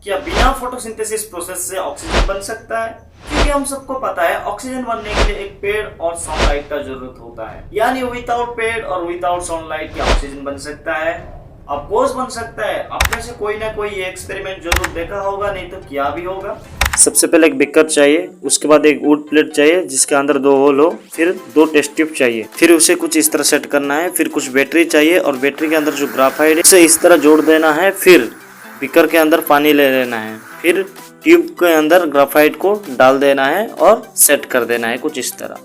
क्या बिना photosynthesis process से ऑक्सीजन बन सकता है? क्योंकि हम सबको पता है ऑक्सीजन बनने के लिए एक पेड़ और सनलाइट का जरूरत होता है, यानी विदाउट पेड़ और विदाउट सनलाइट क्या ऑक्सीजन बन सकता है? ऑफकोर्स बन सकता है। आप में से कोई ना कोई ये एक्सपेरिमेंट जरूर देखा होगा, नहीं तो क्या भी होगा। सबसे पहले एक बिकर चाहिए, उसके बाद एक वुड प्लेट चाहिए जिसके अंदर 2 होल हो, फिर 2 टेस्ट ट्यूब चाहिए, फिर उसे कुछ इस तरह सेट करना है, फिर कुछ बैटरी चाहिए और बैटरी के अंदर जो ग्राफाइट है उसे इस तरह जोड़ देना है, फिर बिकर के अंदर पानी ले लेना है, फिर ट्यूब के अंदर ग्राफाइट को डाल देना है और सेट कर देना है कुछ इस तरह।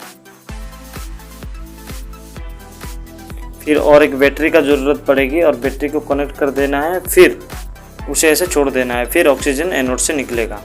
फिर और एक बैटरी का जरूरत पड़ेगी और बैटरी को कनेक्ट कर देना है, फिर उसे ऐसे छोड़ देना है, फिर ऑक्सीजन एनोड से निकलेगा।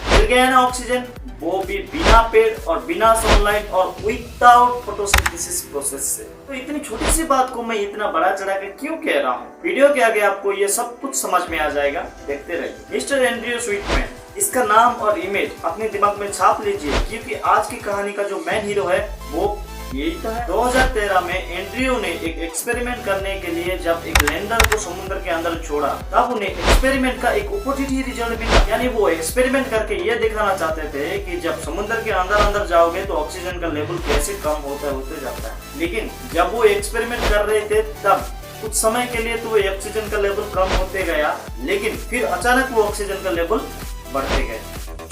मिल गया ना ऑक्सीजन, वो भी बिना पेड़ और बिना सनलाइट और विदाउट फोटोसिंथेसिस प्रोसेस से। तो इतनी छोटी सी बात को मैं इतना बड़ा चढ़ा के क्यों कह रहा हूँ? वीडियो के आगे आपको ये सब कुछ समझ में आ जाएगा, देखते रहिए। मिस्टर एंड्रयू स्वीटमैन, इसका नाम और इमेज अपने दिमाग में छाप लीजिए, क्योंकि आज की कहानी का जो मेन हीरो है वो यही तो है। 2013 में एंड्रयू ने एक एक्सपेरिमेंट करने के लिए जब एक लैंडर को समुद्र के अंदर छोड़ा, तब उन्हें एक्सपेरिमेंट का एक पॉजिटिव रिजल्ट मिला। यानी वो एक्सपेरिमेंट करके ये दिखाना चाहते थे कि जब समुद्र के अंदर जाओगे तो ऑक्सीजन का लेवल कैसे कम होते जाता है। लेकिन जब वो एक्सपेरिमेंट कर रहे थे तब कुछ समय के लिए तो ऑक्सीजन का लेवल कम होते गया, लेकिन फिर अचानक वो ऑक्सीजन का लेवल बढ़ते गए,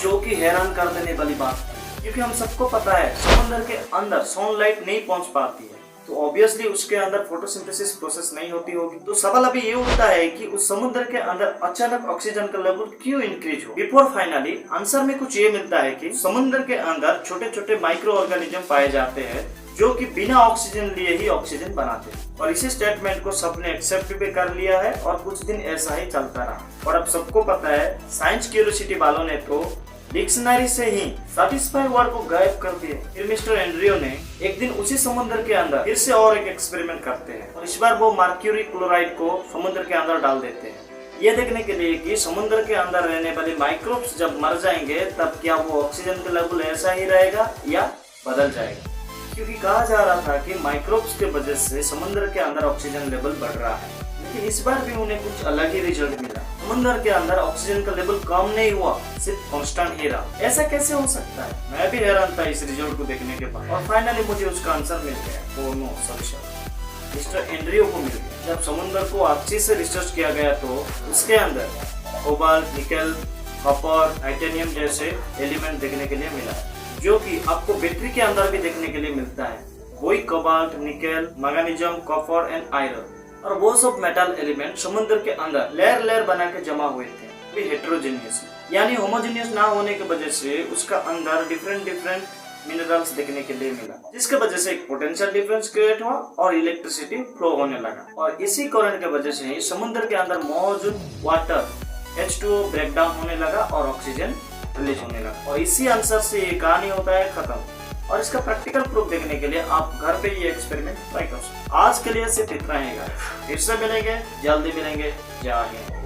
जो कि हैरान कर देने वाली बात। क्योंकि हम सबको पता है समुद्र के अंदर सनलाइट नहीं पहुंच पाती है, तो ऑब्वियसली उसके अंदर फोटोसिंथेसिस प्रोसेस नहीं होती होगी। तो सवाल अभी ये उठता है कि उस समुद्र के अंदर अचानक ऑक्सीजन का लेवल क्यों इंक्रीज हो। बिफोर फाइनली आंसर में कुछ ये मिलता है कि समुद्र के अंदर छोटे छोटे माइक्रो ऑर्गेनिज्म पाए जाते हैं जो कि बिना ऑक्सीजन लिए ही ऑक्सीजन बनाते हैं। और इसी स्टेटमेंट को सबने एक्सेप्ट भी कर लिया है और कुछ दिन ऐसा ही चलता रहा। और अब सबको पता है साइंस क्यूरियोसिटी वालों ने तो डिक्शनरी से ही सैटिस्फाई वर्ड को गायब कर दिए। फिर मिस्टर एंड्रयू ने एक दिन उसी समुद्र के अंदर फिर से और एक एक्सपेरिमेंट करते हैं और इस बार वो मर्क्यूरी क्लोराइड को समुद्र के अंदर डाल देते हैं, ये देखने के लिए कि समुद्र के अंदर रहने वाले माइक्रोब्स जब मर जाएंगे तब क्या वो ऑक्सीजन का लेवल ऐसा ही रहेगा या बदल जाएगा। क्योंकि कहा जा रहा था कि माइक्रोब्स के वजह से समुद्र के अंदर ऑक्सीजन लेवल बढ़ रहा है, लेकिन इस बार भी उन्हें कुछ अलग ही रिजल्ट मिला। समुद्र के अंदर ऑक्सीजन का लेवल कम नहीं हुआ, सिर्फ कांस्टेंट ही रहा। ऐसा कैसे हो सकता है? मैं भी हैरान था इस रिजल्ट को देखने के बाद, और फाइनली मुझे उसका आंसर मिल गया। Oh no, solution mister Andrew को मिल गया। जब समुद्र को अच्छे से रिसर्च किया गया तो उसके अंदर कोबाल्ट, निकेल, कॉपर, टाइटेनियम जैसे एलिमेंट देखने के लिए मिला, जो कि आपको बैटरी के अंदर भी देखने के लिए मिलता है। वही cobalt, nickel, magnesium, copper and iron और वो सब मेटल एलिमेंट समुद्र के अंदर लेयर लेयर बना के जमा हुए थे, भी हेटेरोजेनियस, यानी होमोजेनियस ना होने की वजह से उसका अंदर डिफरेंट मिनरल्स देखने के लिए मिला, जिसके वजह से एक पोटेंशियल डिफरेंस क्रिएट हुआ और इलेक्ट्रिसिटी फ्लो होने लगा। और इसी करंट की वजह से ही समुद्र के अंदर मौजूद वाटर H2O ब्रेक डाउन होने लगा और ऑक्सीजन रिलीज होने लगा। और इसी आंसर से ये कहानी होता है खत्म। और इसका प्रैक्टिकल प्रूफ देखने के लिए आप घर पे ये एक्सपेरिमेंट ट्राई कर सकते। आज के लिए सिर्फ इतना ही, फिर से मिलेंगे, जल्दी मिलेंगे। जय हिंद।